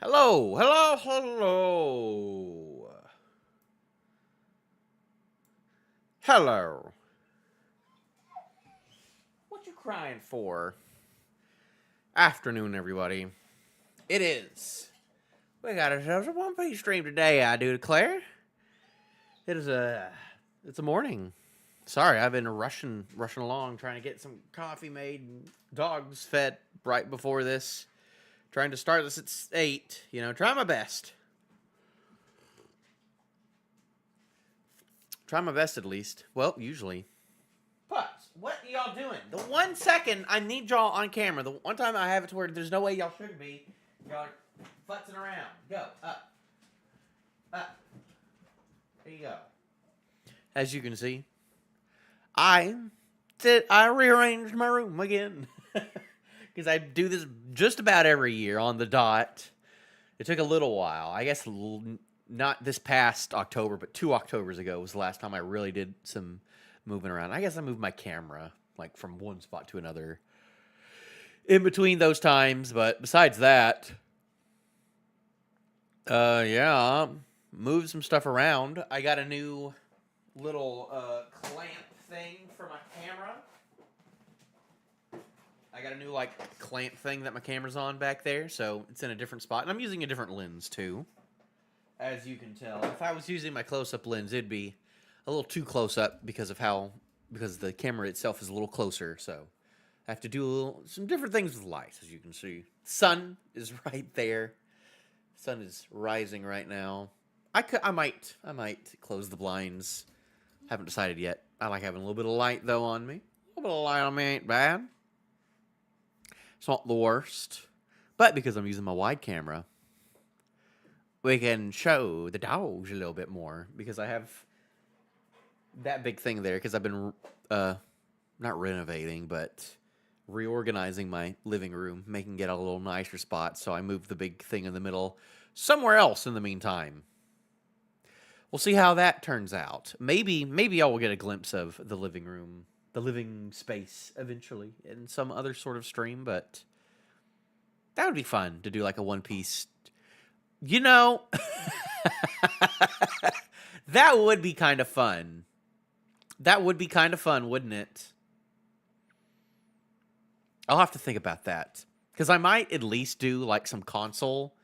Hello, hello, hello. Hello. What you crying for? Afternoon, everybody. It is. We got ourselves a One Piece stream today, I do declare. It's a morning. Sorry, I've been rushing along, trying to get some coffee made and dogs fed right before this. Trying to start this at 8. Try my best. Try my best at least. Well, usually. But what y'all doing? The 1 second I need y'all on camera. The one time I have it to where there's no way y'all should be. Y'all are futzing around. Go. Up. Up. There you go. As you can see, I rearranged my room again. Because I do this just about every year on the dot. It took a little while. I guess not this past October, but 2 Octobers ago was the last time I really did some moving around. I guess I moved my camera like from one spot to another in between those times. But besides that, yeah, moved some stuff around. I got a new little clamp thing for my camera. I got a new, clamp thing that my camera's on back there, so it's in a different spot. And I'm using a different lens, too, as you can tell. If I was using my close-up lens, it'd be a little too close-up because the camera itself is a little closer, so I have to do some different things with light, as you can see. Sun is right there. Sun is rising right now. I might close the blinds. Haven't decided yet. I like having a little bit of light, though, on me. A little bit of light on me ain't bad. It's not the worst. But because I'm using my wide camera, we can show the dogs a little bit more. Because I have that big thing there. Because I've been, not renovating, but reorganizing my living room. Making it a little nicer spot. So I moved the big thing in the middle somewhere else in the meantime. We'll see how that turns out. Maybe y'all will get a glimpse of the living room. The living space eventually in some other sort of stream, but that would be fun to do like a One Piece. That would be kind of fun. That would be kind of fun, wouldn't it? I'll have to think about that because I might at least do like some console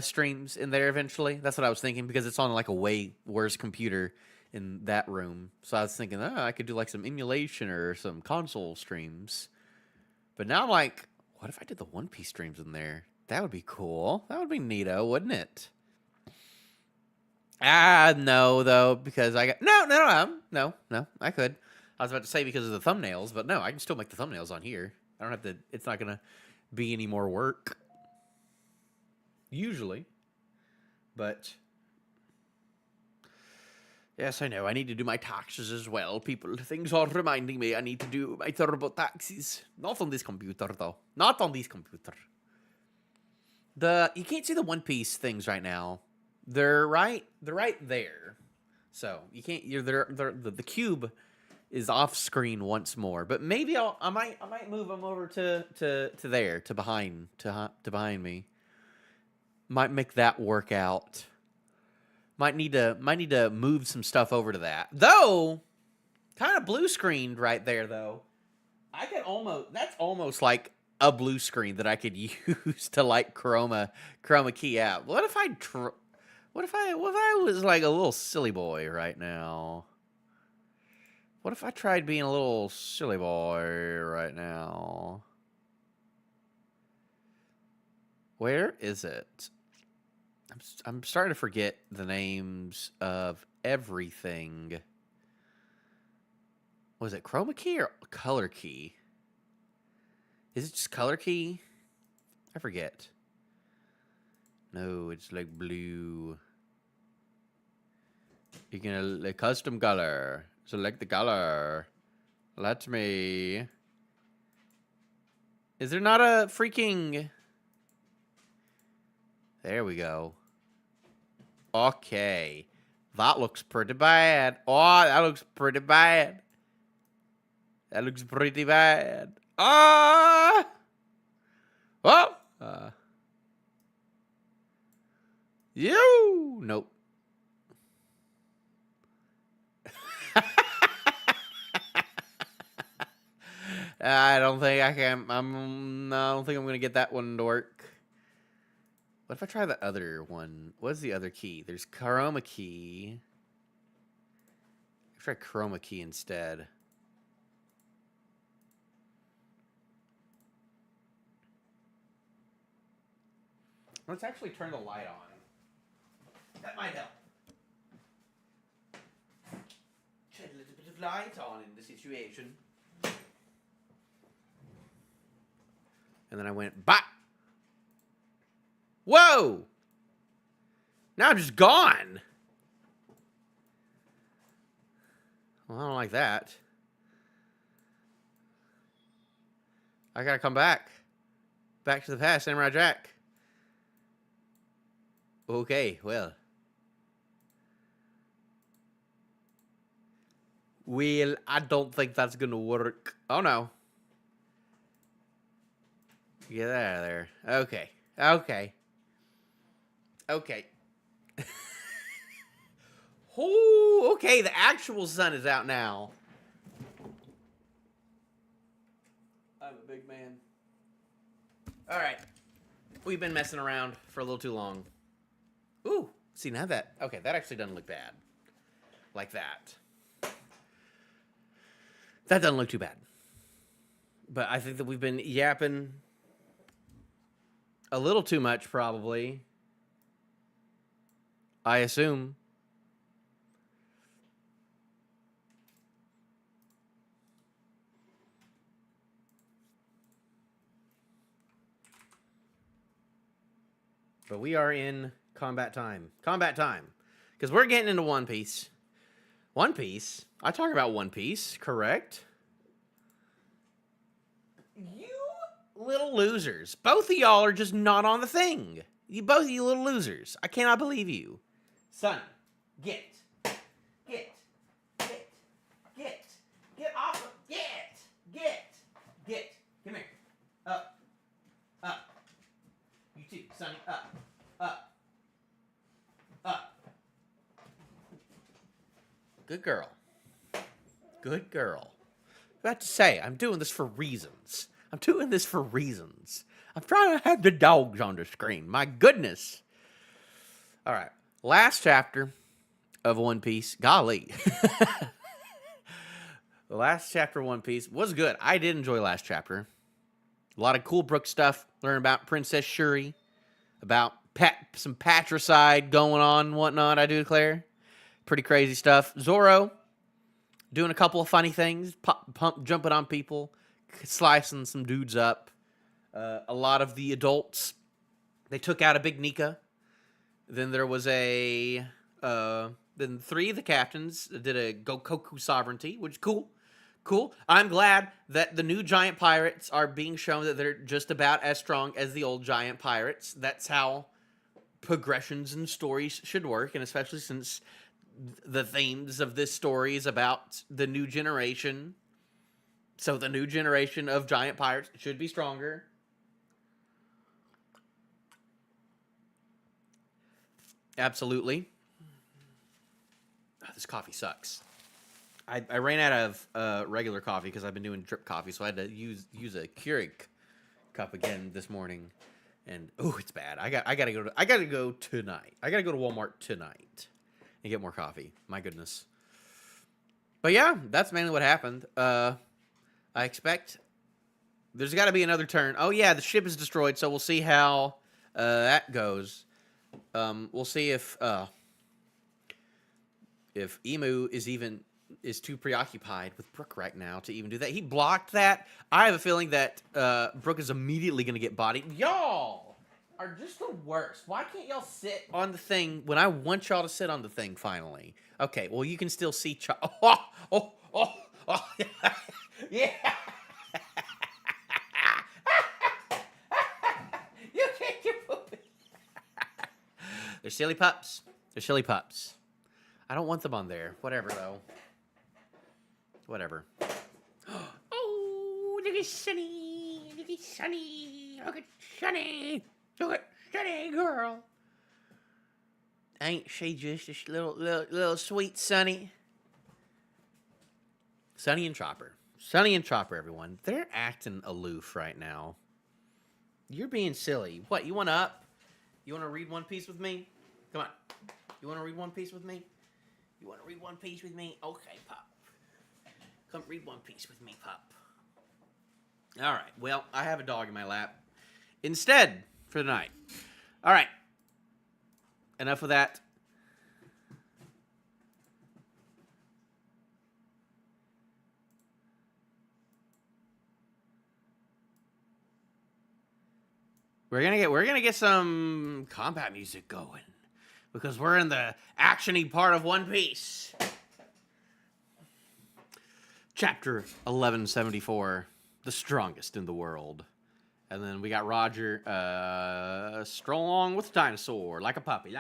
streams in there eventually. That's what I was thinking because it's on like a way worse computer in that room. So I was thinking, I could do like some emulation or some console streams. But now I'm like, what if I did the One Piece streams in there? That would be cool. That would be neato, wouldn't it? No, though, because I got... No, I could. I was about to say because of the thumbnails, but no, I can still make the thumbnails on here. I don't have to... It's not going to be any more work. Usually. But... Yes, I know. I need to do my taxes as well, people. Things are reminding me I need to do my turbo taxes. Not on this computer, though. Not on this computer. You can't see the One Piece things right now. They're right there. So you can't. The cube is off screen once more. But maybe I might move them over to there to behind me. Might make that work out. Might need to move some stuff over to that. Though, kind of blue screened right there, though. That's almost like a blue screen that I could use to like chroma key out. What if I was like a little silly boy right now? What if I tried being a little silly boy right now? Where is it? I'm starting to forget the names of everything. Was it chroma key or color key? Is it just color key? I forget. No, it's like blue. You can custom color. Select the color. Let me. Is there not a freaking... There we go. Okay. That looks pretty bad. Oh, that looks pretty bad. That looks pretty bad. Ah! Oh! You nope. I don't think I can. I don't think I'm gonna get that one to work. What if I try the other one? What's the other key? There's chroma key. I'll try chroma key instead. Let's actually turn the light on. That might help. Shed a little bit of light on in the situation. And then I went, bah! Whoa! Now I'm just gone. Well, I don't like that. I gotta come back. Back to the past, Samurai Jack. Okay, well. Well, I don't think that's gonna work. Oh, no. Get out of there. Okay. Okay. Okay. Oh, okay, the actual sun is out now. I'm a big man. All right. We've been messing around for a little too long. Ooh, see, now that... Okay, that actually doesn't look bad. Like that. That doesn't look too bad. But I think that we've been yapping a little too much, probably. I assume. But we are in combat time. Combat time. Because we're getting into One Piece. One Piece? I talk about One Piece, correct? You little losers. Both of y'all are just not on the thing. Both of you little losers. I cannot believe you. Son, get off of, get, come here, up, you too, Sonny, up, good girl, about to say, I'm doing this for reasons, I'm trying to have the dogs on the screen, my goodness. All right, last chapter of One Piece, golly. The last chapter of One Piece was good. I did enjoy last chapter. A lot of cool Brook stuff. Learn about Princess Shuri. About some patricide going on and whatnot, I do declare. Pretty crazy stuff. Zoro doing a couple of funny things. Jumping on people. Slicing some dudes up. A lot of the adults. They took out a big Nika. Then there was then 3 of the captains did a Gokoku sovereignty, which is cool. Cool. I'm glad that the new giant pirates are being shown that they're just about as strong as the old giant pirates. That's how progressions and stories should work, and especially since the themes of this story is about the new generation. So the new generation of giant pirates should be stronger. Absolutely. Oh, this coffee sucks. I ran out of regular coffee because I've been doing drip coffee, so I had to use a Keurig cup again this morning, and it's bad. I gotta go tonight. I gotta go to Walmart tonight and get more coffee. My goodness. But yeah, that's mainly what happened. I expect there's got to be another turn. Oh yeah, the ship is destroyed, so we'll see how that goes. We'll see if Emu is too preoccupied with Brook right now to even do that. He blocked that. I have a feeling that Brook is immediately going to get bodied. Y'all are just the worst. Why can't y'all sit on the thing when I want y'all to sit on the thing finally? Okay, well, you can still see... Yeah. You can't get pooping. They're silly pups. I don't want them on there. Whatever, though. Whatever. Oh, look at Sunny. Look at Sunny, girl. Ain't she just a little sweet Sunny? Sunny and Chopper. Sunny and Chopper, everyone. They're acting aloof right now. You're being silly. What, you want up? You want to read One Piece with me? Come on. You want to read One Piece with me? You want to read One Piece with me? Okay, Pop. Come read One Piece with me, Pop. All right. Well, I have a dog in my lap instead for the night. All right. Enough of that. We're gonna get some combat music going because we're in the actiony part of One Piece. Chapter 1174, the strongest in the world, and then we got Roger stroll along with the dinosaur like a puppy,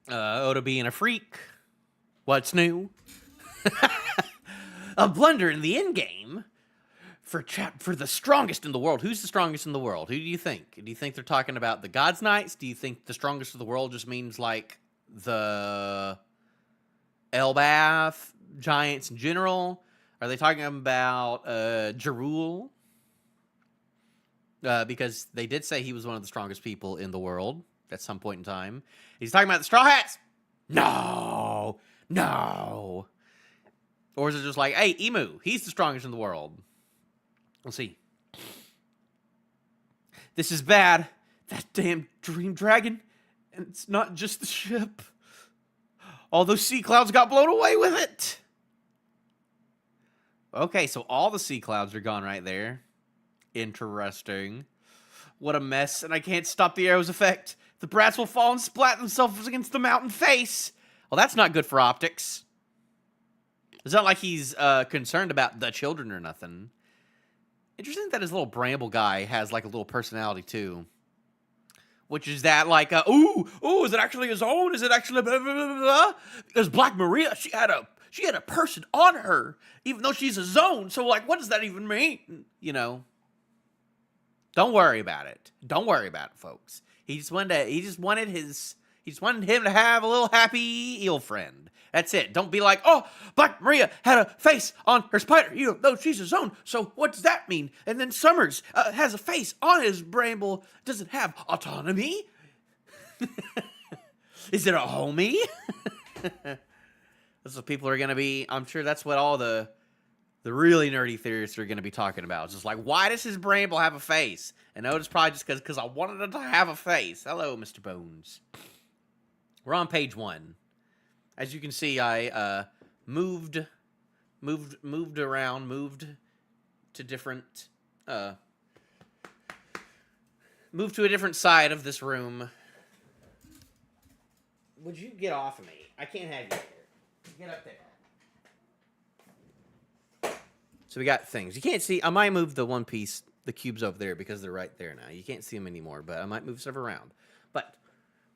Oda being a freak. What's new? A blunder in the end game for the strongest in the world. Who's the strongest in the world? Who do you think? Do you think they're talking about the God's Knights? Do you think the strongest of the world just means like the Elbaph giants in general? Are they talking about Jarul? Because they did say he was one of the strongest people in the world at some point in time. He's talking about the Straw Hats? No. Or is it just like, hey, Emu, he's the strongest in the world? We'll see. This is bad. That damn dream dragon. And it's not just the ship. All those sea clouds got blown away with it. Okay, so all the sea clouds are gone right there. Interesting. What a mess, and I can't stop the arrow's effect. The brats will fall and splat themselves against the mountain face. Well, that's not good for optics. It's not like he's concerned about the children or nothing. Interesting that his little bramble guy has like a little personality too. Which is that like, is it actually his own? Is it actually blah, blah, blah, blah? Because Black Maria, she had a person on her, even though she's a zone. So like, what does that even mean? You know? Don't worry about it. Don't worry about it, folks. He just wanted him to have a little happy eel friend. That's it. Don't be like, oh, Black Maria had a face on her spider, even though she's a zone. So what does that mean? And then Summers has a face on his bramble. Does it have autonomy? Is it a homie? That's what people are going to be. I'm sure that's what all the really nerdy theorists are going to be talking about. It's just like, why does his bramble have a face? And no, it's probably just because I wanted it to have a face. Hello, Mr. Bones. We're on page 1. As you can see, I moved around, moved to a different side of this room. Would you get off of me? I can't have you here. Get up there. So we got things. You can't see. I might move the One Piece, the cubes over there because they're right there now. You can't see them anymore, but I might move stuff around. But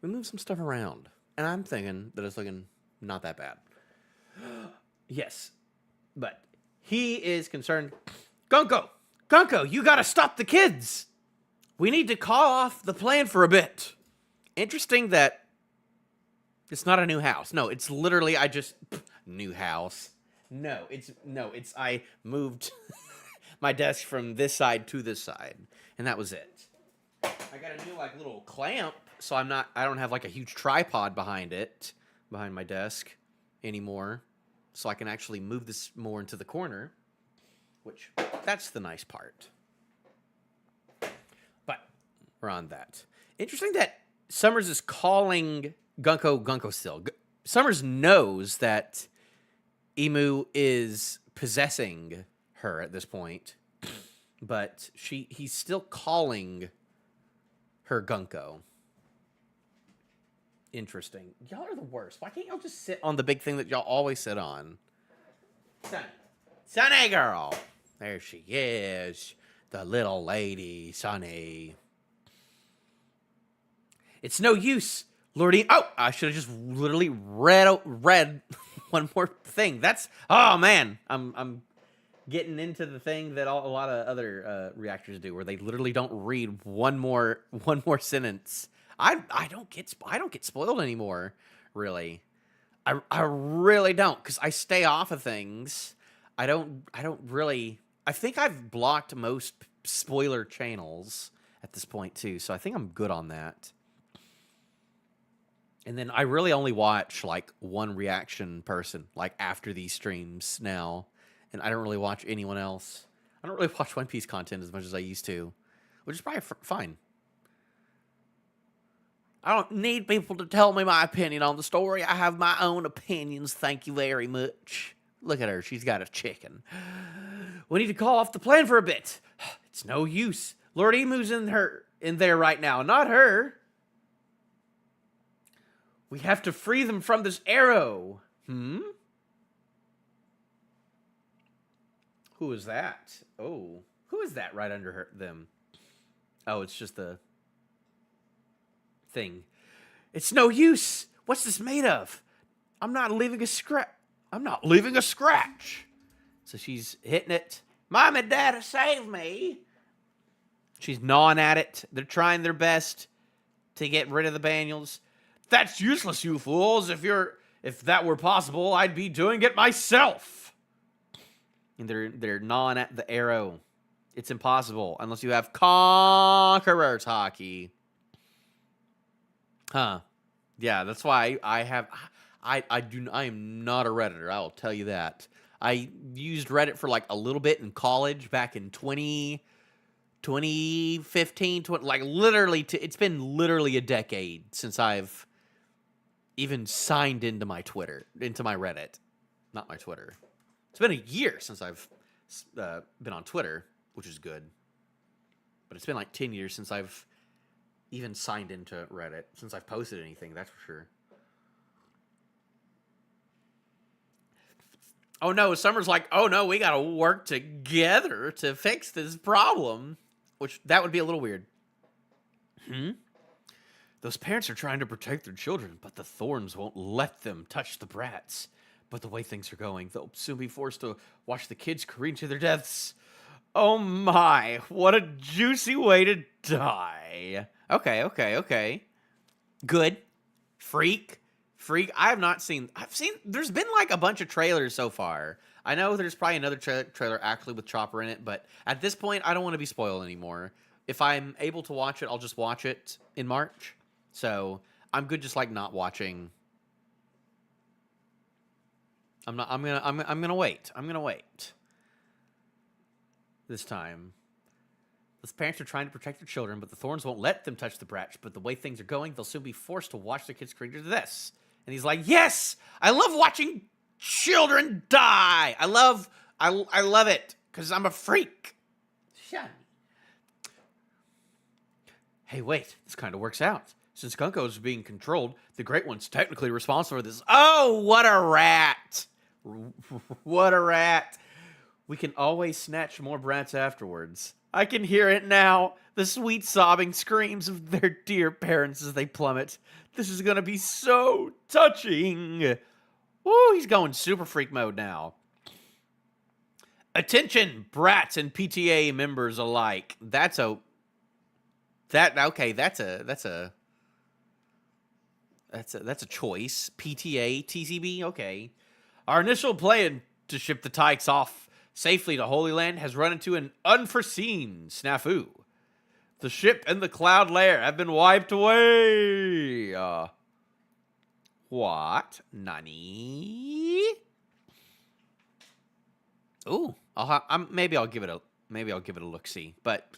we moved some stuff around, and I'm thinking that it's looking not that bad. Yes. But he is concerned. Gunko, you gotta stop the kids. We need to call off the plan for a bit. Interesting that it's not a new house. No, it's literally, new house. No, it's I moved my desk from this side to this side, and that was it. I got a new little clamp, so I don't have like a huge tripod behind my desk anymore, so I can actually move this more into the corner, which that's the nice part. But we're on that. Interesting that Summers is calling Gunko still. Summers knows that Emu is possessing her at this point, but he's still calling her Gunko. Interesting. Y'all are the worst. Why can't y'all just sit on the big thing that y'all always sit on? Sunny girl. There she is. The little lady, Sunny. It's no use, Lordy. Oh, I should have just literally read one more thing. Oh man, I'm getting into the thing that a lot of other reactors do, where they literally don't read one more sentence. I don't get spoiled anymore, really. I really don't, because I stay off of things. I don't really. I think I've blocked most spoiler channels at this point too, so I think I'm good on that. And then I really only watch like one reaction person, like after these streams now, and I don't really watch anyone else. I don't really watch One Piece content as much as I used to, which is probably fine. I don't need people to tell me my opinion on the story. I have my own opinions. Thank you very much. Look at her. She's got a chicken. We need to call off the plan for a bit. It's no use. Lord Emu's in there right now, not her. We have to free them from this arrow. Who is that? Oh, who is that right under them? Oh, it's just a thing. It's no use. What's this made of? I'm not leaving a scratch. So she's hitting it. Mom and Dad, save me. She's gnawing at it. They're trying their best to get rid of the Banyals. That's useless, you fools. If that were possible, I'd be doing it myself. And they're gnawing at the arrow. It's impossible unless you have Conqueror's Hockey. Huh. Yeah, that's why I am not a Redditor, I will tell you that. I used Reddit for like a little bit in college back in 2015, like literally, it's been literally a decade since I've even signed into my Reddit. Not my Twitter. It's been a year since I've been on Twitter, which is good. But it's been like 10 years since I've even signed into Reddit, since I've posted anything, that's for sure. Oh no, Summer's like, oh no, we gotta work together to fix this problem. Which, that would be a little weird. Those parents are trying to protect their children, but the thorns won't let them touch the brats. But the way things are going, they'll soon be forced to watch the kids careen to their deaths. Oh my, what a juicy way to die. Okay. Good. Freak. I've seen, there's been like a bunch of trailers so far. I know there's probably another trailer actually with Chopper in it, but at this point, I don't want to be spoiled anymore. If I'm able to watch it, I'll just watch it in March. So I'm good just like not watching. I'm gonna wait. This time. Those parents are trying to protect their children, but the thorns won't let them touch the brats. But the way things are going, they'll soon be forced to watch their kids careen to this. And he's like, yes! I love watching children die! I love it, because I'm a freak. Shut me. Hey, wait, this kind of works out. Since Gunko is being controlled, the Great One's technically responsible for this. Oh, what a rat! What a rat! We can always snatch more brats afterwards. I can hear it now. The sweet sobbing screams of their dear parents as they plummet. This is gonna be so touching. Woo, he's going super freak mode now. Attention, brats and PTA members alike. That's a choice. PTA, TCB, okay. Our initial plan to ship the Tykes off safely to Holy Land has run into an unforeseen snafu. The ship and the Cloud Lair have been wiped away. What? Nani? Ooh, maybe I'll give it a look see, but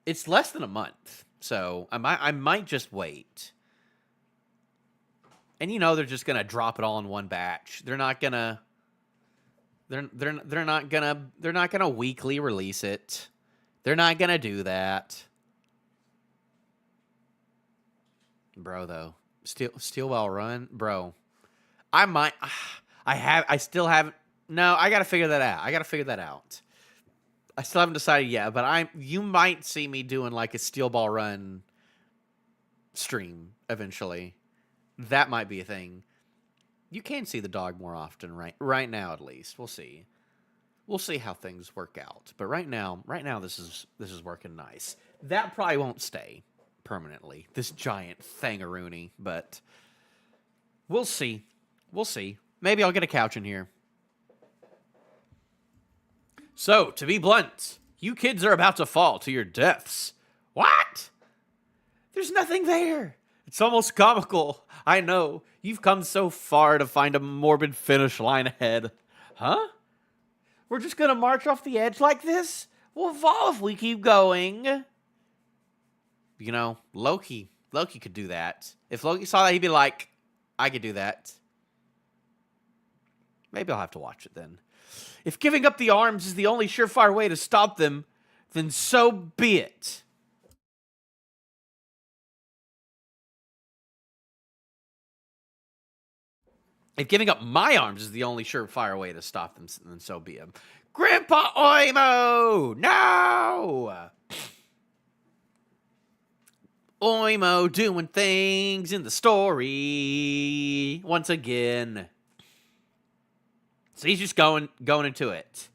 it's less than a month, so I might just wait. And they're just gonna drop it all in one batch. They're not gonna weekly release it. They're not gonna do that. Bro, though. Steel Ball Run? Bro. I still haven't. No, I gotta figure that out. I still haven't decided yet, but you might see me doing like a Steel Ball Run stream eventually. That might be a thing. You can see the dog more often right now, at least. We'll see. We'll see how things work out. But right now, this is working nice. That probably won't stay permanently. This giant thangaroony, but we'll see. We'll see. Maybe I'll get a couch in here. So, to be blunt, you kids are about to fall to your deaths. What? There's nothing there. It's almost comical. I know. You've come so far to find a morbid finish line ahead. Huh? We're just gonna march off the edge like this? We'll fall if we keep going. You know, Loki could do that. If Loki saw that, he'd be like, I could do that. Maybe I'll have to watch it then. If giving up the arms is the only surefire way to stop them, then so be it. If giving up my arms is the only surefire way to stop them, then so be it. Grandpa Oimo! No! Oimo doing things in the story once again. So he's just going into it.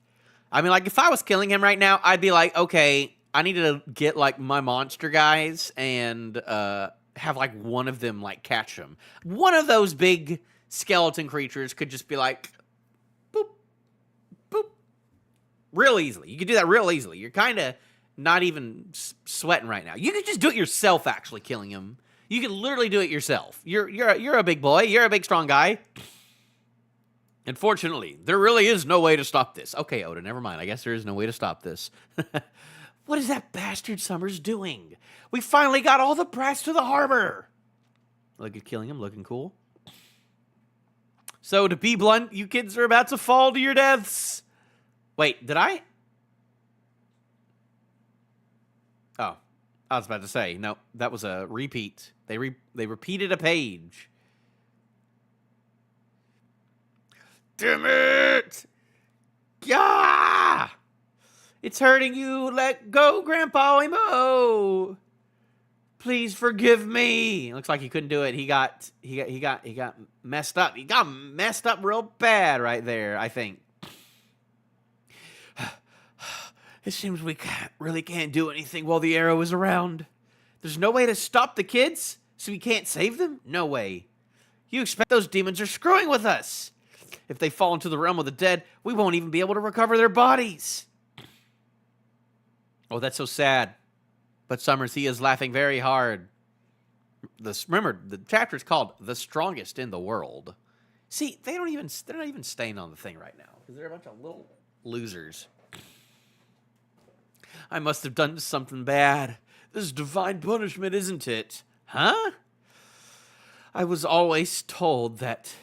I mean, like, if I was killing him right now, I'd be like, okay, I need to get, like, my monster guys and have, like, one of them, like, catch him. One of those big skeleton creatures could just be like, boop, boop, real easily. You could do that real easily. You're kind of not even sweating right now. You could just do it yourself, actually, killing him. You could literally do it yourself. You're a big boy. You're a big, strong guy. Unfortunately, there really is no way to stop this. Okay, Oda, never mind. I guess there is no way to stop this. What is that bastard Summers doing? We finally got all the brats to the harbor. Look at killing him, looking cool. So, to be blunt, you kids are about to fall to your deaths. Wait, did I? Oh, I was about to say, no, that was a repeat. They repeated a page. Damn it! Yeah! It's hurting you. Let go, Grandpa Oimo. Please forgive me. Looks like he couldn't do it. He got messed up. He got messed up real bad right there, I think. It seems we really can't do anything while the arrow is around. There's no way to stop the kids, so we can't save them? No way. You expect those demons are screwing with us. If they fall into the realm of the dead, we won't even be able to recover their bodies. Oh, that's so sad. But Summers, he is laughing very hard. Remember, the chapter is called "The Strongest in the World." See, they're not even staying on the thing right now because they're a bunch of little losers. I must have done something bad. This is divine punishment, isn't it? Huh? I was always told that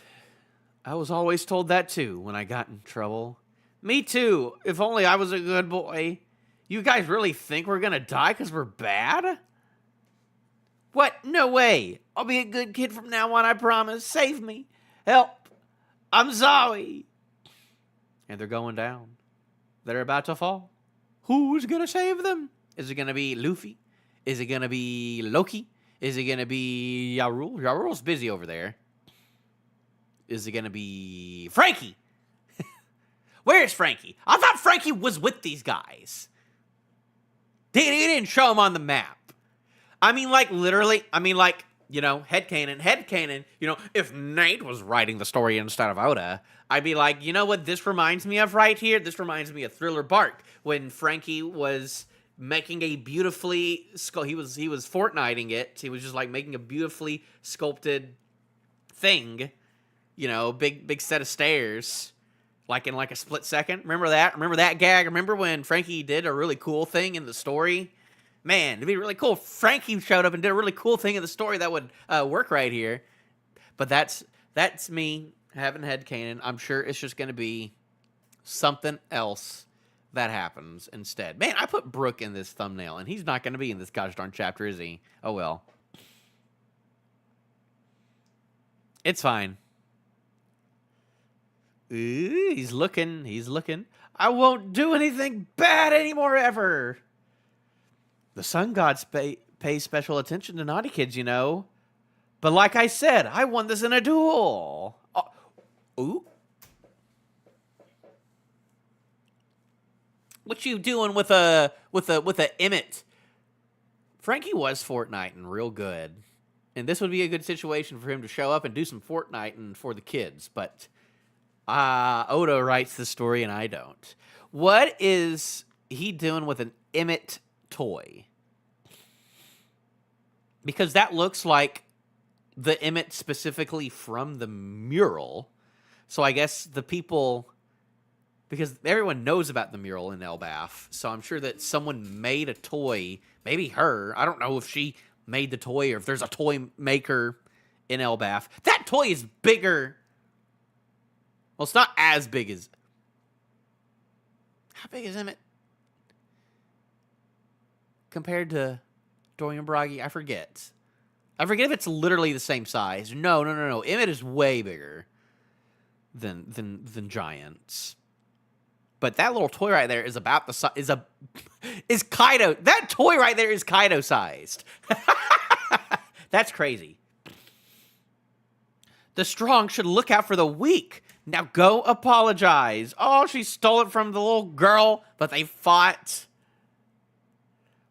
too when I got in trouble. Me too. If only I was a good boy. You guys really think we're gonna die because we're bad? What? No way. I'll be a good kid from now on, I promise. Save me. Help. I'm sorry. And they're going down. They're about to fall. Who's gonna save them? Is it gonna be Luffy? Is it gonna be Loki? Is it gonna be Yarul? Yarul's busy over there. Is it gonna be Frankie? Where's Frankie? I thought Frankie was with these guys. He didn't show him on the map. I mean, like, literally, you know, headcanon, you know, if Nate was writing the story instead of Oda, I'd be like, you know what this reminds me of right here? This reminds me of Thriller Bark, when Frankie was making a beautifully, he was Fortniting it. He was just, like, making a beautifully sculpted thing, you know, big set of stairs, like in like a split second. Remember that? Remember that gag? Remember when Frankie did a really cool thing in the story? Man, it'd be really cool if Frankie showed up and did a really cool thing in the story that would work right here. But that's me having headcanon. I'm sure it's just going to be something else that happens instead. Man, I put Brook in this thumbnail, and he's not going to be in this gosh darn chapter, is he? Oh, well. It's fine. Ooh, he's looking. I won't do anything bad anymore ever. The sun gods pay special attention to naughty kids, you know. But like I said, I won this in a duel. Oh. Ooh. What you doing with a Emmett? Frankie was Fortniting real good. And this would be a good situation for him to show up and do some Fortniting for the kids. But Oda writes the story and I don't. What is he doing with an Emmett toy? Because that looks like the Emmett specifically from the mural. So I guess the people... Because everyone knows about the mural in Elbaf, so I'm sure that someone made a toy, maybe her. I don't know if she made the toy or if there's a toy maker in Elbaf. That toy is bigger. Well, it's not as big as... How big is Emmett? Compared to Dorian Bragi? I forget. I forget if it's literally the same size. No. Emmett is way bigger than Giants. But that little toy right there is about the size, is Kaido. That toy right there is Kaido sized. That's crazy. The strong should look out for the weak. Now go apologize. Oh, she stole it from the little girl, but they fought.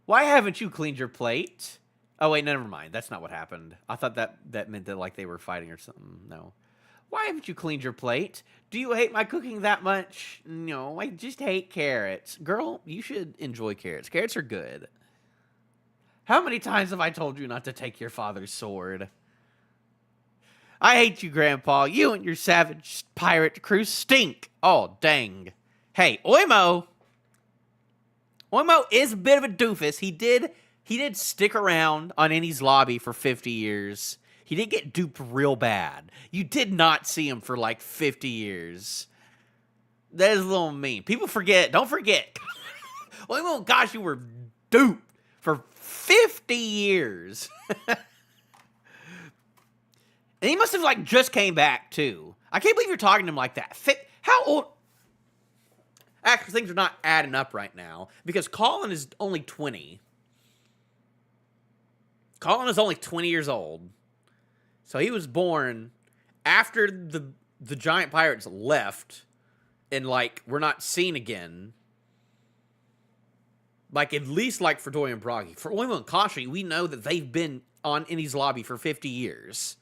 Why haven't you cleaned your plate? Oh, wait, never mind. That's not what happened. I thought that meant that like they were fighting or something. No. Why haven't you cleaned your plate? Do you hate my cooking that much? No, I just hate carrots. Girl, you should enjoy carrots. Carrots are good. How many times have I told you not to take your father's sword? I hate you, Grandpa. You and your savage pirate crew stink. Oh, dang. Hey, Oimo. Oimo is a bit of a doofus. He did stick around on Eni's lobby for 50 years. He did get duped real bad. You did not see him for like 50 years. That is a little mean. People forget. Don't forget. Oh gosh, you were duped for 50 years. And he must have like just came back too. I can't believe you're talking to him like that. How old? Actually, things are not adding up right now because Colin is only 20. Colin is only 20 years old. So he was born after the giant pirates left and, like, we're not seen again. Like, at least, like, for Dorian Bragi. For Oimo and Kashi, we know that they've been on Eni's lobby for 50 years.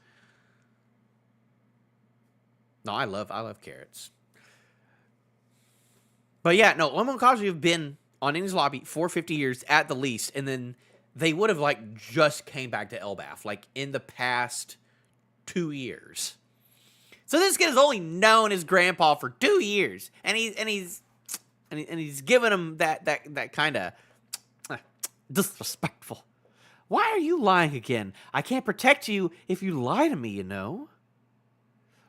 No, I love carrots. But, yeah, no, Oimo and Kashi have been on Eni's lobby for 50 years at the least. And then they would have, like, just came back to Elbaf, like, in the past 2 years. So this kid has only known his grandpa for 2 years, and he's giving him that kind of disrespectful. Why are you lying again? I can't protect you if you lie to me, you know.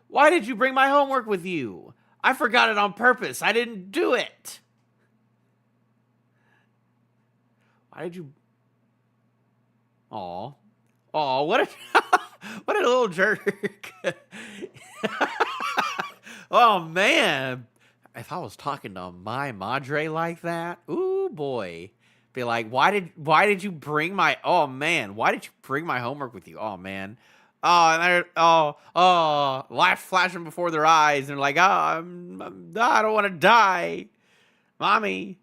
Why did you bring my homework with you? I forgot it on purpose. I didn't do it. Why did you? Aw, what a what a little jerk. Oh, man. If I was talking to my madre like that, ooh, boy. Be like, why did you bring my, oh, man. Why did you bring my homework with you? Oh, man. Life flashing before their eyes. And they're like, I don't want to die. Mommy.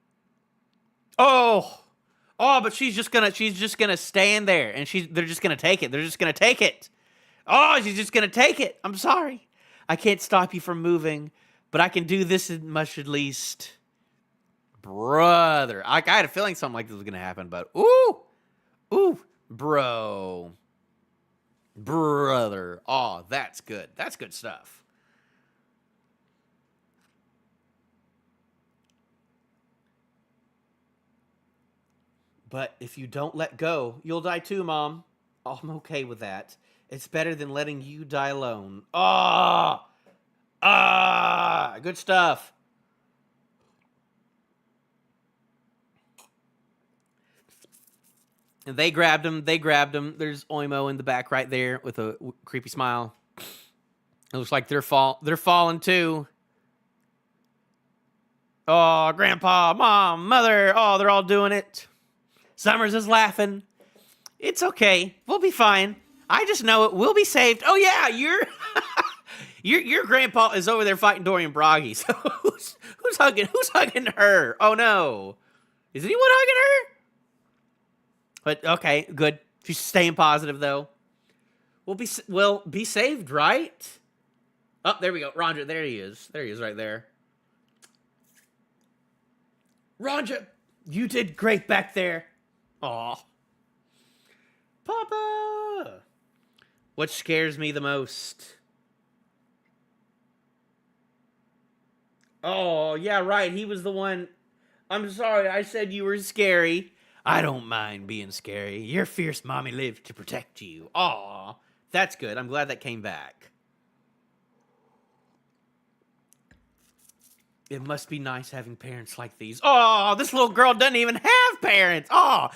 But she's just gonna stand there, and they're just gonna take it. They're just gonna take it. Oh, she's just gonna take it. I'm sorry. I can't stop you from moving, but I can do this much at least. Brother. I had a feeling something like this was gonna happen, but brother. Oh, that's good. That's good stuff. But if you don't let go, you'll die too, Mom. Oh, I'm okay with that. It's better than letting you die alone. Good stuff. And they grabbed him. There's Oimo in the back right there with a creepy smile. It looks like they're falling too. Oh, Grandpa, Mom, Mother. Oh, they're all doing it. Summers is laughing. It's okay. We'll be fine. I just know it. We'll be saved. Oh, yeah, Your grandpa is over there fighting Dorian Broggy. So who's hugging her? Oh no, is anyone hugging her? But okay, good. She's staying positive though. We'll be saved, right? Oh, there we go. Roger, there he is. There he is right there. Roger, you did great back there. Aw. Papa! What scares me the most? Oh, yeah, right. He was the one. I'm sorry, I said you were scary. I don't mind being scary. Your fierce mommy lived to protect you. Aw, that's good. I'm glad that came back. It must be nice having parents like these. Oh, this little girl doesn't even have parents. Oh.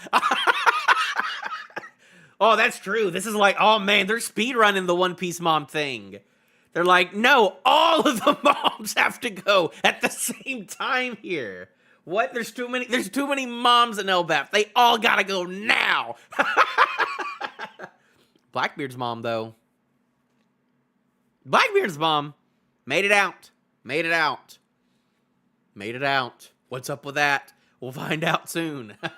Oh, that's true. This is like, oh man, they're speedrunning the One Piece mom thing. They're like, no, all of the moms have to go at the same time here. What? There's too many moms in Elbaph. They all gotta go now. Blackbeard's mom, though. Blackbeard's mom made it out. Made it out. Made it out. What's up with that? We'll find out soon. What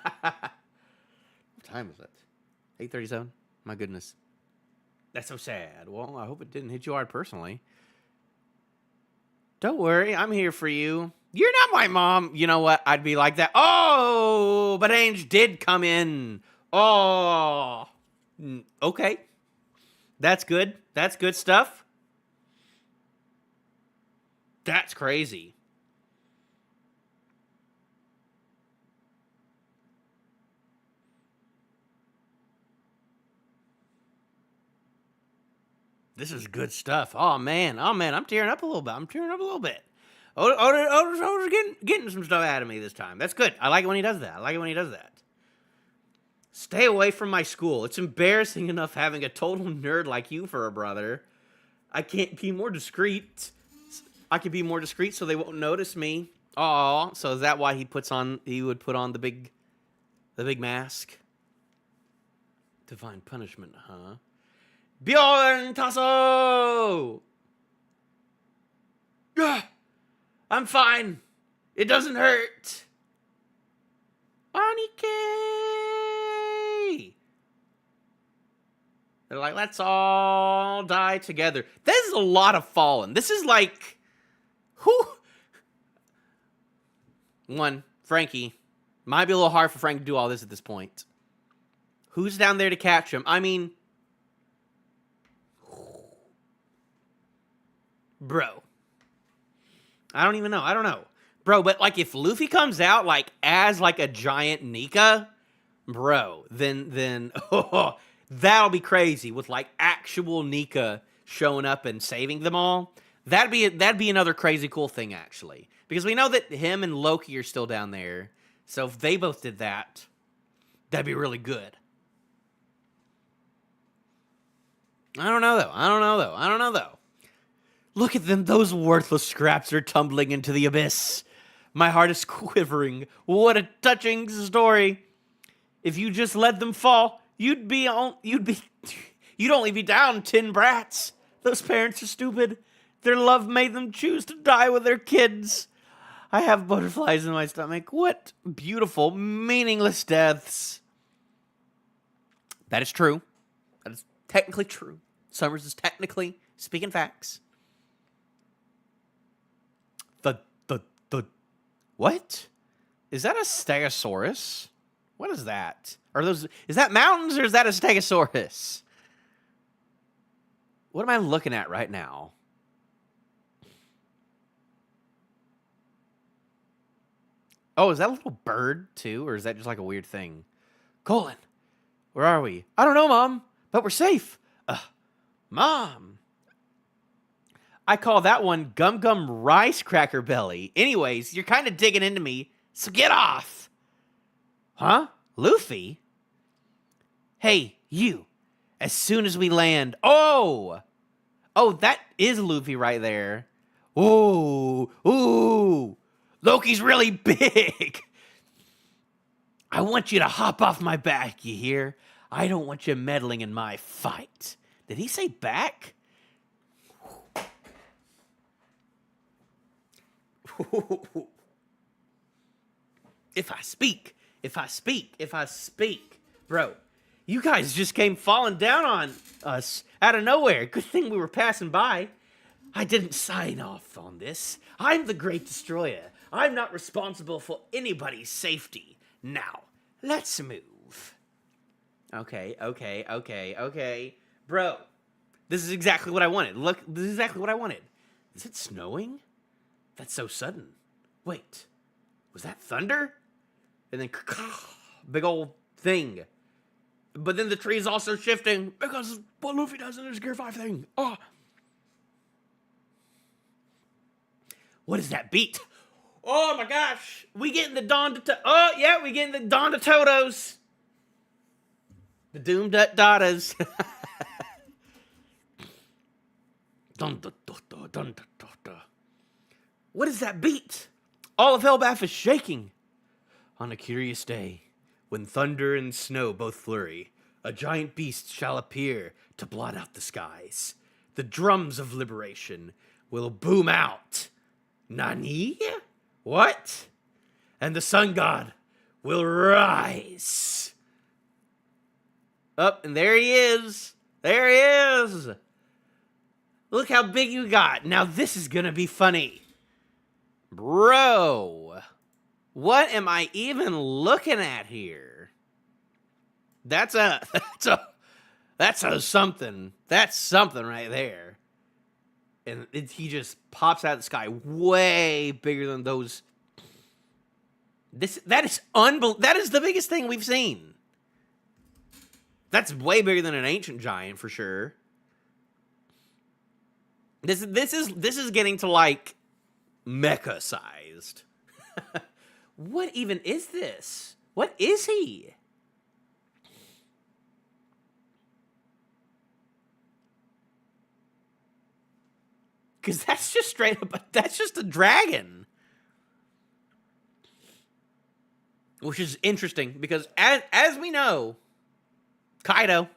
time is it? 8:37? My goodness. That's so sad. Well, I hope it didn't hit you hard personally. Don't worry, I'm here for you. You're not my mom. You know what? I'd be like that. Oh, but Ange did come in. Oh. Okay. That's good. That's good stuff. That's crazy. This is good stuff. Oh man, I'm tearing up a little bit. Oda's getting some stuff out of me this time. That's good. I like it when he does that. Stay away from my school. It's embarrassing enough having a total nerd like you for a brother. I can't be more discreet. I can be more discreet so they won't notice me. Oh, so is that why he would put on the big mask? Divine punishment, huh? Bjorn Tasso! I'm fine. It doesn't hurt. Anike! They're like, let's all die together. This is a lot of falling. This is like, who? One, Frankie. Might be a little hard for Frank to do all this at this point. Who's down there to catch him? I mean, bro. I don't even know. I don't know. Bro, but like if Luffy comes out like as like a giant Nika, bro, then oh, that'll be crazy with like actual Nika showing up and saving them all. That'd be another crazy cool thing actually. Because we know that him and Loki are still down there. So if they both did that, that'd be really good. I don't know though. Look at them, those worthless scraps are tumbling into the abyss. My heart is quivering. What a touching story. If you just let them fall, you'd only be down 10 brats. Those parents are stupid. Their love made them choose to die with their kids. I have butterflies in my stomach. What beautiful, meaningless deaths. That is true. That is technically true. Summers is technically speaking facts. The what? Is that a stegosaurus? What is that? Is that mountains or is that a stegosaurus? What am I looking at right now? Oh, is that a little bird too? Or is that just like a weird thing? Colin, where are we? I don't know, Mom, but we're safe. Mom. I call that one Gum Gum Rice Cracker Belly. Anyways, you're kind of digging into me, so get off. Huh? Luffy? Hey, you. As soon as we land. Oh, that is Luffy right there. Ooh. Loki's really big. I want you to hop off my back, you hear? I don't want you meddling in my fight. Did he say back? If I speak, bro, you guys just came falling down on us out of nowhere. Good thing we were passing by. I didn't sign off on this. I'm the Great Destroyer. I'm not responsible for anybody's safety. Now, let's move. Okay. Bro, this is exactly what I wanted. Look, this is exactly what I wanted. Is it snowing? That's so sudden. Wait, was that thunder? And then, big old thing. But then the tree is also shifting because what Luffy does in his Gear 5 thing. Oh. What is that beat? Oh my gosh. We getting the Dawn to... Oh, yeah, we getting the Dawn to Totos. The Doomed Daughters. What is that beat? All of Elbaf is shaking. On a curious day, when thunder and snow both flurry, a giant beast shall appear to blot out the skies. The drums of liberation will boom out. Nani? What? And the sun god will rise. Up, and there he is. There he is. Look how big you got. Now this is gonna be funny. Bro. What am I even looking at here? That's something. That's something right there. And he just pops out of the sky way bigger than those. That is the biggest thing we've seen. That's way bigger than an ancient giant for sure. This is getting to like mecha sized. What even is this? What is he? Because that's just straight up, that's just a dragon. Which is interesting because as we know, Kaido,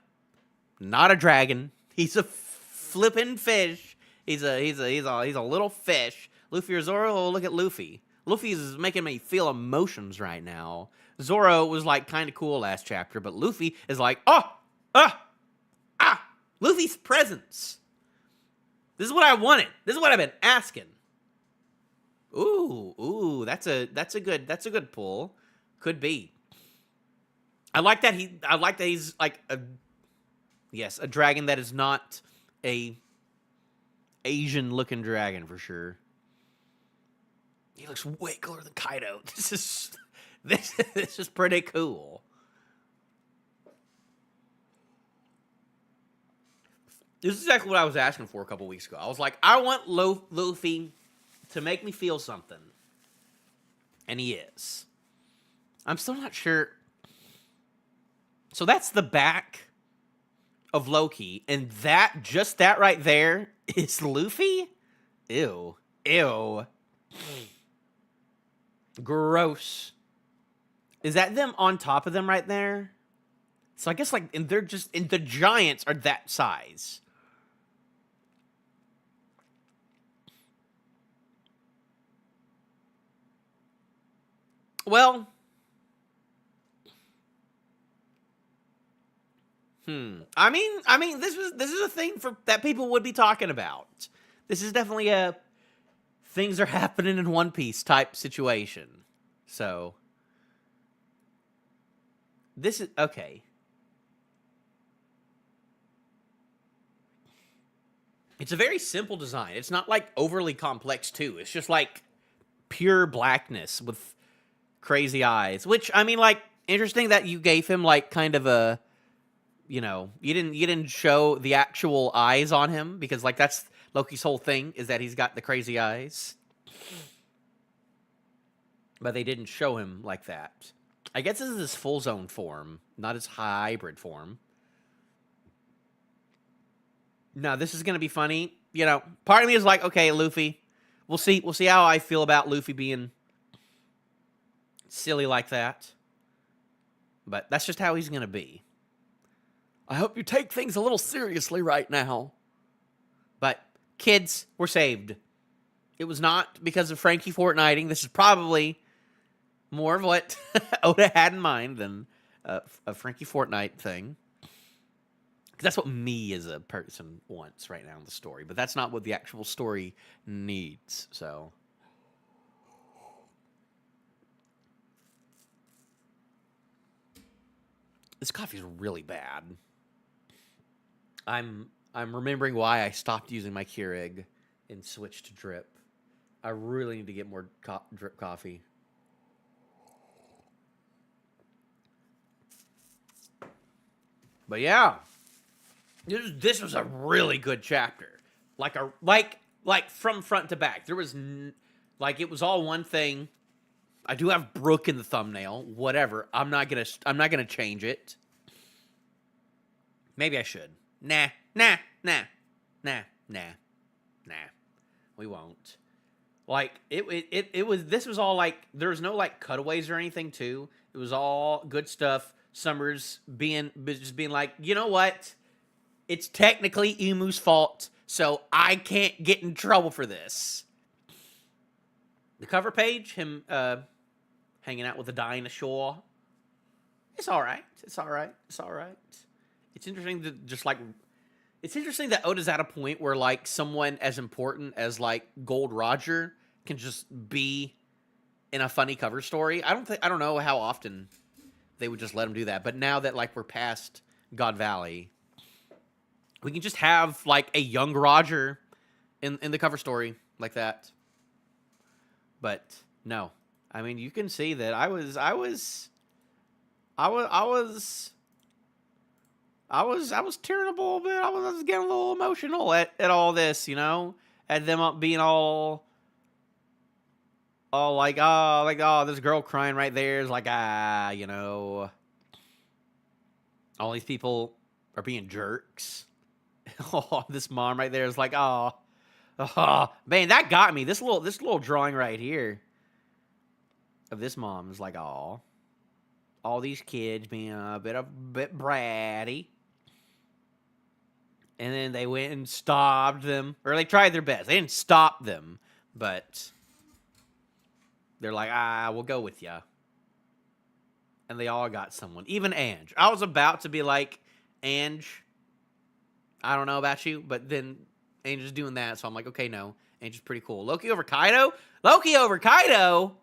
not a dragon. He's a flippin' fish. He's a little fish. Luffy or Zoro, oh, look at Luffy. Luffy is making me feel emotions right now. Zoro was like kind of cool last chapter, but Luffy is like, Luffy's presence. This is what I wanted. This is what I've been asking. Ooh, that's a good pull. Could be. I like that he's like a dragon that is not a Asian looking dragon for sure. He looks way cooler than Kaido. This is pretty cool. This is exactly what I was asking for a couple weeks ago. I was like, I want Luffy to make me feel something. And he is. I'm still not sure. So that's the back of Loki. And just that right there is Luffy? Ew. Gross. Is that them on top of them right there? So I guess like, and the giants are that size. Well, I mean, this is a thing that people would be talking about. This is definitely a things are happening in One Piece type situation. So this is okay. It's a very simple design. It's not like overly complex too. It's just like pure blackness with crazy eyes, which I mean, like, interesting that you gave him like kind of a, you didn't show the actual eyes on him because like that's Loki's whole thing is that he's got the crazy eyes, but they didn't show him like that. I guess this is his full zone form, not his hybrid form. Now this is gonna be funny. Part of me is like, okay, Luffy, we'll see how I feel about Luffy being silly like that. But that's just how he's going to be. I hope you take things a little seriously right now. But kids, we're saved. It was not because of Frankie Fortniting. This is probably more of what Oda had in mind than a Frankie Fortnite thing. Because that's what me as a person wants right now in the story. But that's not what the actual story needs. So... This coffee is really bad. I'm remembering why I stopped using my Keurig and switched to drip. I really need to get more drip coffee. But yeah, this was a really good chapter. Like from front to back. There was it was all one thing. I do have Brook in the thumbnail. Whatever. I'm not gonna change it. Maybe I should. Nah. We won't. This was all there was no cutaways or anything too. It was all good stuff. Summer's just being like, you know what? It's technically Emu's fault, so I can't get in trouble for this. The cover page, him hanging out with a dinosaur. It's all right. It's interesting to it's interesting that Oda's at a point where someone as important as Gold Roger can just be in a funny cover story. I don't know how often they would just let him do that. But now that we're past God Valley, we can just have a young Roger in the cover story like that. But no, I mean, you can see that I was tearing up a little bit. I was getting a little emotional at all this, at them being all this girl crying right there is all these people are being jerks. Oh, this mom right there is oh, man, that got me. This little drawing right here of this mom is oh, all these kids being a bit bratty. And then they went and stopped them. Or they tried their best. They didn't stop them. But they're we'll go with ya. And they all got someone. Even Ange. I was about to be Ange, I don't know about you. But then Ange is doing that. So I'm okay, no. Ange is pretty cool. Loki over Kaido? Loki over Kaido?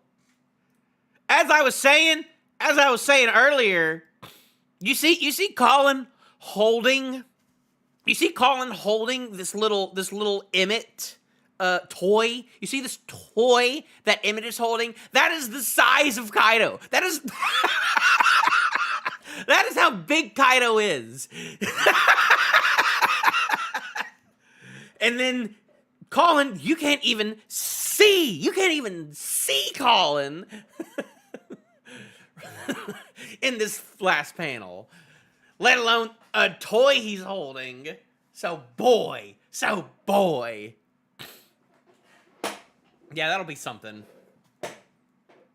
As I was saying earlier, you see Colin holding... You see Colin holding this little Emmett toy? You see this toy that Emmett is holding? That is the size of Kaido. That is that is how big Kaido is. And then Colin, you can't even see Colin in this last panel. Let alone a toy he's holding. So boy. Yeah, that'll be something.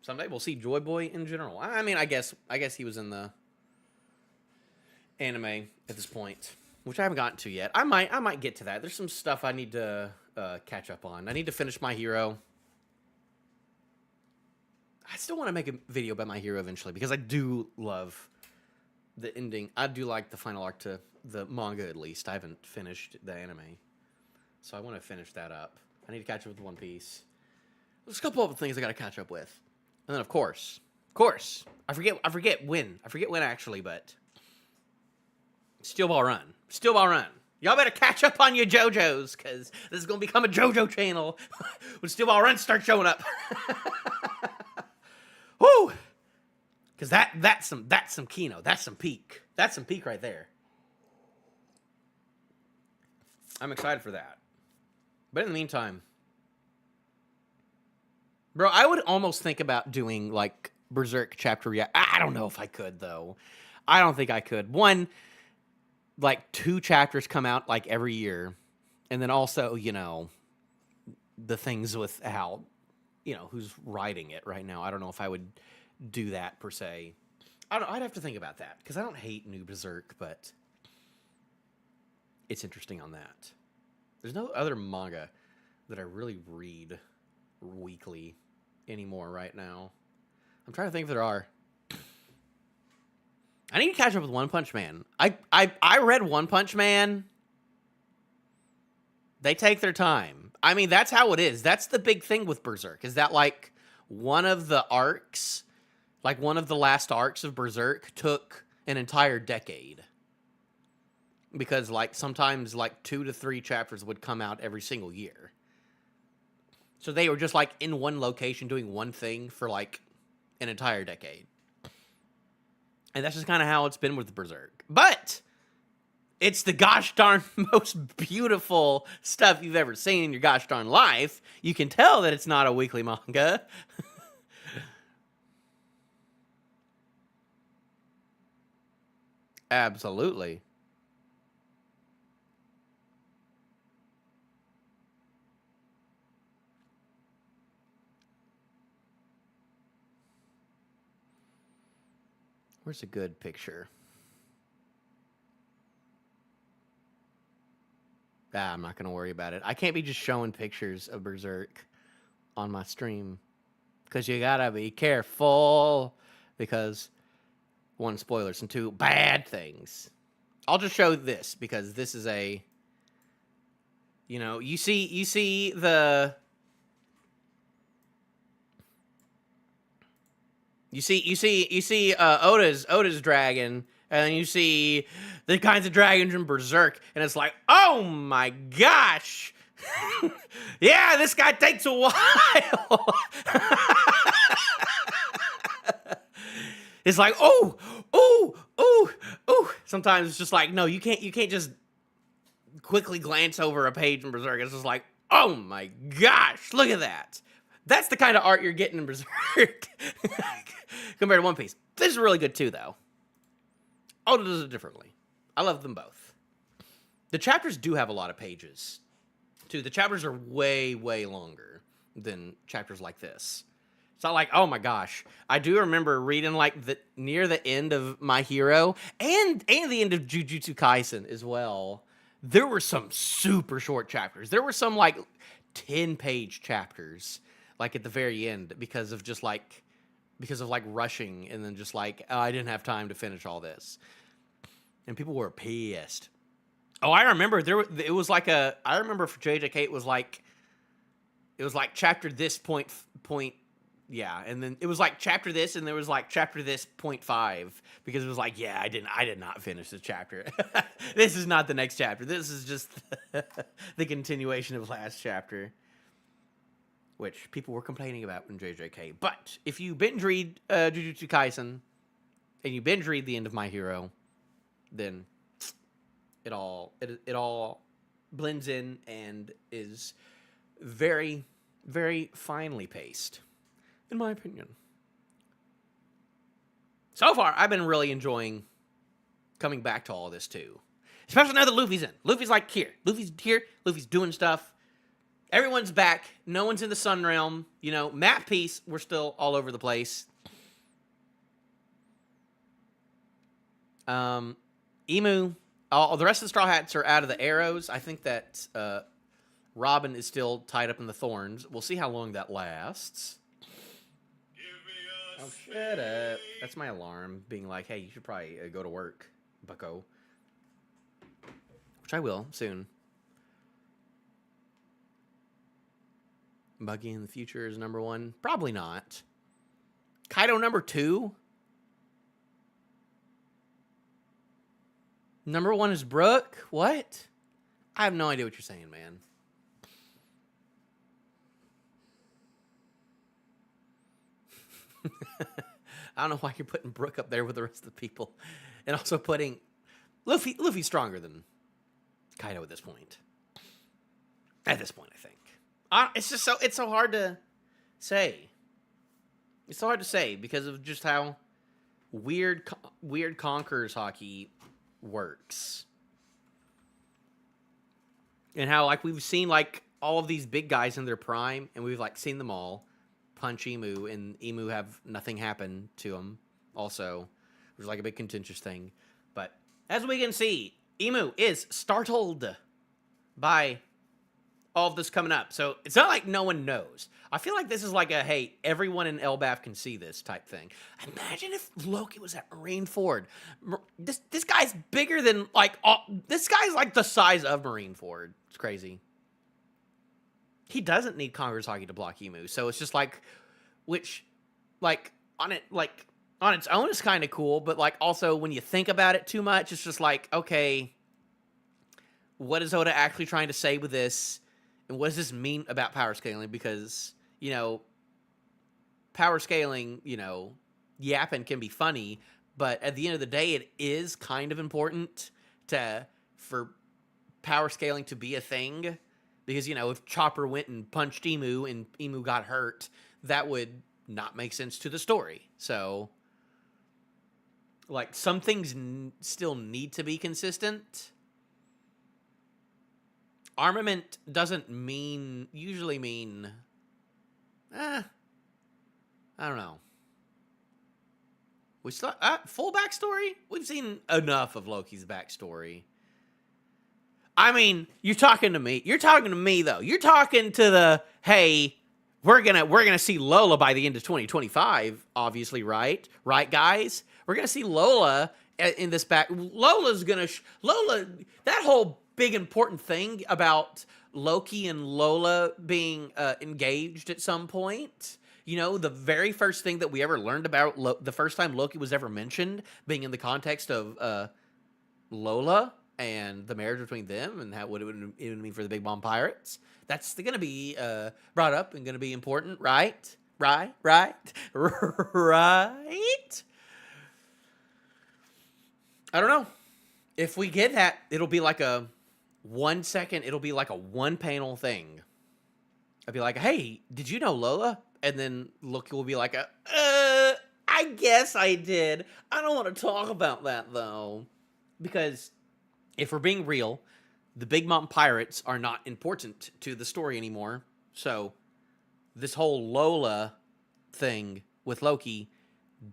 Someday we'll see Joy Boy in general. I mean, I guess he was in the anime at this point, which I haven't gotten to yet. I might get to that. There's some stuff I need to catch up on. I need to finish My Hero. I still want to make a video about My Hero eventually because I do love the ending. I do like the final arc to the manga, at least. I haven't finished the anime, so I want to finish that up. I need to catch up with One Piece. There's a couple of things I got to catch up with, and then of course, I forget when actually, but Steel Ball Run. Y'all better catch up on your JoJo's, because this is gonna become a JoJo channel when Steel Ball Run starts showing up. Woo! Because that's some Kino. That's some peak. That's some peak right there. I'm excited for that. But in the meantime, bro, I would almost think about doing Berserk chapter react. I don't know if I could though. I don't think I could. One, 2 chapters come out every year, and then also the things with how who's writing it right now. I don't know if I would do that per se. I'd have to think about that because I don't hate New Berserk, but it's interesting on that. There's no other manga that I really read weekly anymore right now. I'm trying to think if there are. I need to catch up with One Punch Man. I read One Punch Man. They take their time. I mean, that's how it is. That's the big thing with Berserk, is that, like, one of the arcs, like, one of the last arcs of Berserk took an entire decade. Because, like, sometimes, like, 2 to 3 chapters would come out every single year. So they were just, like, in one location doing one thing for, like, an entire decade. And that's just kind of how it's been with Berserk. But it's the gosh darn most beautiful stuff you've ever seen in your gosh darn life. You can tell that it's not a weekly manga. Absolutely. Where's a good picture? I'm not going to worry about it. I can't be just showing pictures of Berserk on my stream. Because you got to be careful. Because, 1, spoilers, and 2, bad things. I'll just show this, because this is a... You know, you see the... You see Oda's dragon, and then you see the kinds of dragons in Berserk, and it's like, oh my gosh! Yeah, this guy takes a while! It's like, oh! Sometimes it's just like, no, you can't just quickly glance over a page in Berserk. It's just like, oh my gosh, look at that! That's the kind of art you're getting in Berserk compared to One Piece. This is really good too, though. Oda does it differently. I love them both. The chapters do have a lot of pages, too. The chapters are way, way longer than chapters like this. It's not like, oh my gosh. I do remember reading like near the end of My Hero and the end of Jujutsu Kaisen as well. There were some super short chapters. There were some like 10-page chapters. Like at the very end, because of rushing, and then just like, oh, I didn't have time to finish all this, and people were pissed. Oh, I remember it was like I remember for JJK it was like chapter this point, yeah, and then it was like chapter this, and there was like chapter this .5, because it was like, yeah, I did not finish this chapter. This is not the next chapter. This is just the continuation of last chapter. Which people were complaining about in JJK. But if you binge read Jujutsu Kaisen and you binge read the end of My Hero, then it all blends in and is very, very finely paced, in my opinion. So far, I've been really enjoying coming back to all this too, especially now that Luffy's in. Luffy's like here. Luffy's here. Luffy's doing stuff. Everyone's back. No one's in the Sun Realm. You know, map piece, we're still all over the place. Emu, all the rest of the Straw Hats are out of the arrows. I think that Robin is still tied up in the thorns. We'll see how long that lasts. Oh, shut up. That's my alarm being like, hey, you should probably go to work, bucko. Which I will soon. Buggy in the future is number 1. Probably not. Kaido number 2. Number 1 is Brook. What? I have no idea what you're saying, man. I don't know why you're putting Brook up there with the rest of the people. And also putting... Luffy's stronger than Kaido at this point. At this point, I think. It's so hard to say. It's so hard to say because of just how weird Conquerors hockey works. And how, like, we've seen, like, all of these big guys in their prime, and we've, like, seen them all punch Emu, and Emu have nothing happen to him also, which is, like, a big contentious thing. But as we can see, Emu is startled by all of this coming up. So it's not like no one knows. I feel like this is like a, hey, everyone in Elbaf can see this type thing. Imagine if Loki was at Marineford. This guy's bigger than, like, this guy's like the size of Marineford. It's crazy. He doesn't need Conqueror's Haki to block Emu. So it's just like, which, like, on its own is kind of cool, but like also when you think about it too much, it's just like, okay, what is Oda actually trying to say with this? And what does this mean about power scaling? Because, you know, power scaling, you know, yapping can be funny, but at the end of the day, it is kind of important for power scaling to be a thing. Because, you know, if Chopper went and punched Emu and Emu got hurt, that would not make sense to the story. So, like, some things still need to be consistent. Armament doesn't usually mean, I don't know. We still, full backstory? We've seen enough of Loki's backstory. I mean, you're talking to me. You're talking to me, though. You're talking to the, hey, we're gonna see Lola by the end of 2025, obviously, right? Right, guys? We're gonna see Lola in this back. Lola's gonna, that whole big important thing about Loki and Lola being engaged at some point. You know, the very first thing that we ever learned about the first time Loki was ever mentioned being in the context of Lola and the marriage between them and what it would mean for the Big Mom Pirates. That's going to be brought up and going to be important, right? Right? I don't know. If we get that, it'll be like a 1 second, it'll be like a one panel thing. I'd be like, hey, did you know Lola? And then Loki will be like, I guess I did. I don't want to talk about that, though. Because if we're being real, the Big Mom Pirates are not important to the story anymore. So this whole Lola thing with Loki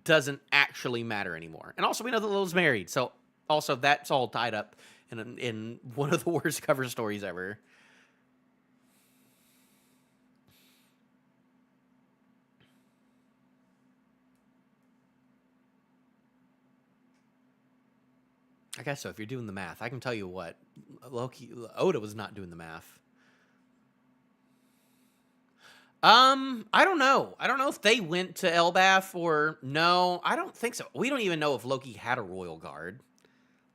doesn't actually matter anymore. And also, we know that Lola's married. So also, that's all tied up in one of the worst cover stories ever. I guess so. If you're doing the math, I can tell you what, Oda was not doing the math. I don't know. I don't know if they went to Elbaf or no. I don't think so. We don't even know if Loki had a royal guard.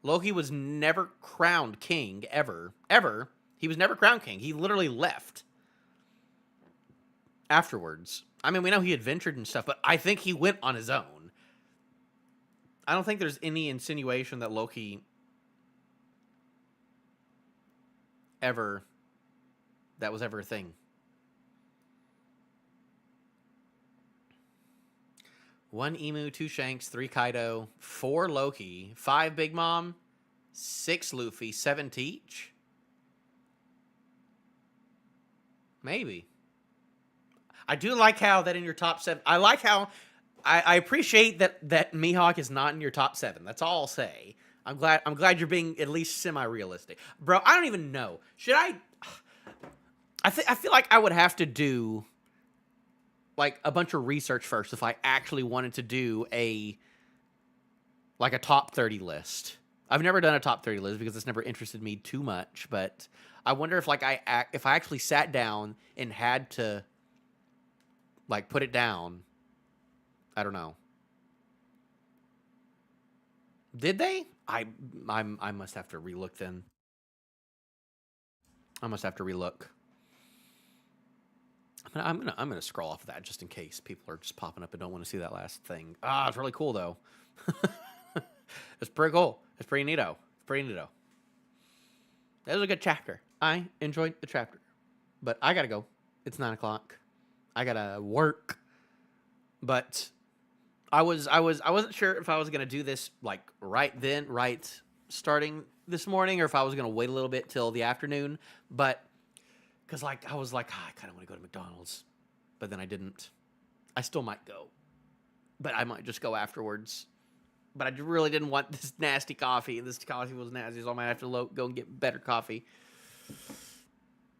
Loki was never crowned king, ever. Ever. He was never crowned king. He literally left afterwards. I mean, we know he adventured and stuff, but I think he went on his own. I don't think there's any insinuation that Loki that was ever a thing. 1 Emu, 2 Shanks, 3 Kaido, 4 Loki, 5 Big Mom, 6 Luffy, 7 Teach. Maybe. I do like how that in your top 7. I like how I appreciate that Mihawk is not in your top 7. That's all I'll say. I'm glad you're being at least semi-realistic. Bro, I don't even know. Should I feel like I would have to do like a bunch of research first if I actually wanted to do a top 30 list. I've never done a top 30 list because it's never interested me too much, but I wonder if if I actually sat down and had to like put it down. I don't know. Did they? I must have to relook then. I must have to relook. I'm gonna scroll off of that just in case people are just popping up and don't want to see that last thing. It's really cool though. It's pretty cool. It's pretty neato. That was a good chapter. I enjoyed the chapter, but I gotta go. It's 9 o'clock. I gotta work. But I wasn't sure if I was gonna do this like right starting this morning, or if I was gonna wait a little bit till the afternoon. But because I was like, I kind of want to go to McDonald's, but then I didn't. I still might go, but I might just go afterwards. But I really didn't want this nasty coffee, and this coffee was nasty, so I might have to go and get better coffee.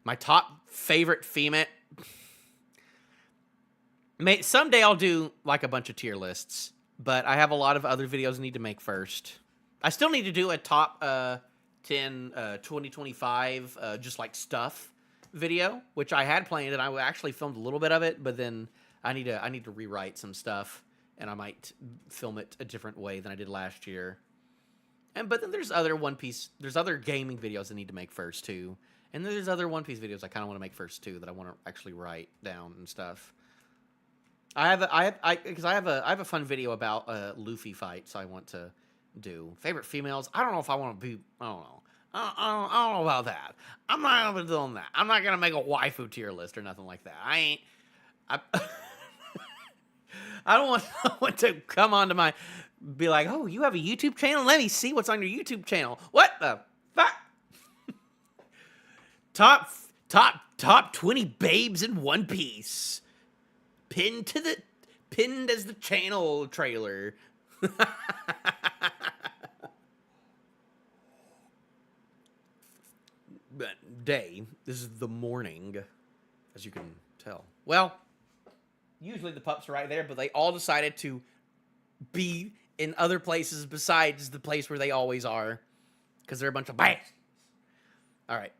My top favorite female. Someday I'll do like a bunch of tier lists, but I have a lot of other videos I need to make first. I still need to do a top 10 2025 just like stuff video, which I had planned, and I actually filmed a little bit of it, but then I need to rewrite some stuff, and I might film it a different way than I did last year. But then there's other there's other gaming videos I need to make first too, and then there's other One Piece videos I kind of want to make first too that I want to actually write down and stuff. I have a fun video about Luffy fights I want to do. Favorite females? I don't know if I want to be. I don't know. I don't know about that. I'm not gonna be doing that. I'm not gonna make a waifu tier list or nothing like that. I don't want someone to come onto my, be like, oh, you have a YouTube channel? Let me see what's on your YouTube channel. What the fuck? Top 20 babes in One Piece. Pinned as the channel trailer. Day. This is the morning, as you can tell. Well, usually the pups are right there, but they all decided to be in other places besides the place where they always are, because they're a bunch of bastards. All right.